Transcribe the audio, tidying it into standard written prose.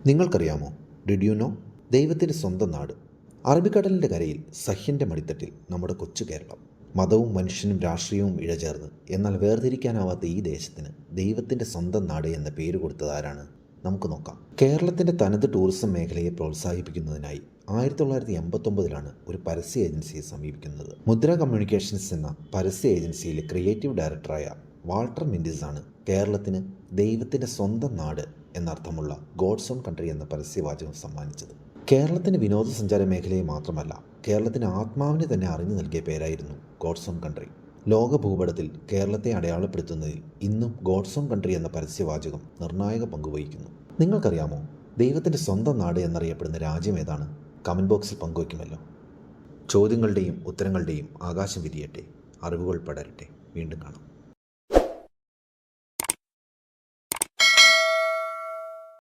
നിങ്ങൾക്കറിയാമോ, did you know? ദൈവത്തിൻ്റെ സ്വന്തം നാട്, അറബിക്കടലിൻ്റെ കരയിൽ സഹ്യൻ്റെ മടിത്തട്ടിൽ നമ്മുടെ കൊച്ചു കേരളം. മതവും മനുഷ്യനും രാഷ്ട്രീയവും ഇഴചേർന്ന് എന്നാൽ വേർതിരിക്കാനാവാത്ത ഈ ദേശത്തിന് ദൈവത്തിൻ്റെ സ്വന്തം നാട് എന്ന പേര് കൊടുത്തത് ആരാണ്? നമുക്ക് നോക്കാം. കേരളത്തിൻ്റെ തനത് ടൂറിസം മേഖലയെ പ്രോത്സാഹിപ്പിക്കുന്നതിനായി 1989 ഒരു പരസ്യ ഏജൻസിയെ സമീപിക്കുന്നത്. മുദ്ര കമ്മ്യൂണിക്കേഷൻസ് എന്ന പരസ്യ ഏജൻസിയിലെ ക്രിയേറ്റീവ് ഡയറക്ടറായ വാൾട്ടർ മിൻഡിസാണ് കേരളത്തിന് ദൈവത്തിൻ്റെ സ്വന്തം നാട് എന്നർത്ഥമുള്ള ഗോഡ്സ് ഓൺ കൺട്രി എന്ന പരസ്യവാചകം സമ്മാനിച്ചത്. കേരളത്തിൻ്റെ വിനോദസഞ്ചാര മേഖലയെ മാത്രമല്ല, കേരളത്തിൻ്റെ ആത്മാവിനെ തന്നെ അറിഞ്ഞു നൽകിയ പേരായിരുന്നു ഗോഡ്സ് ഓൺ കൺട്രി. ലോക ഭൂപടത്തിൽ കേരളത്തെ അടയാളപ്പെടുത്തുന്നതിൽ ഇന്നും ഗോഡ്സ് ഓൺ കൺട്രി എന്ന പരസ്യവാചകം നിർണായക പങ്കുവഹിക്കുന്നു. നിങ്ങൾക്കറിയാമോ, ദൈവത്തിൻ്റെ സ്വന്തം നാട് എന്നറിയപ്പെടുന്ന രാജ്യം ഏതാണ്? കമൻറ്റ് ബോക്സിൽ പങ്കുവയ്ക്കുമല്ലോ. ചോദ്യങ്ങളുടെയും ഉത്തരങ്ങളുടെയും ആകാശം വിരിയട്ടെ, അറിവുകൾ പടരട്ടെ. വീണ്ടും കാണാം.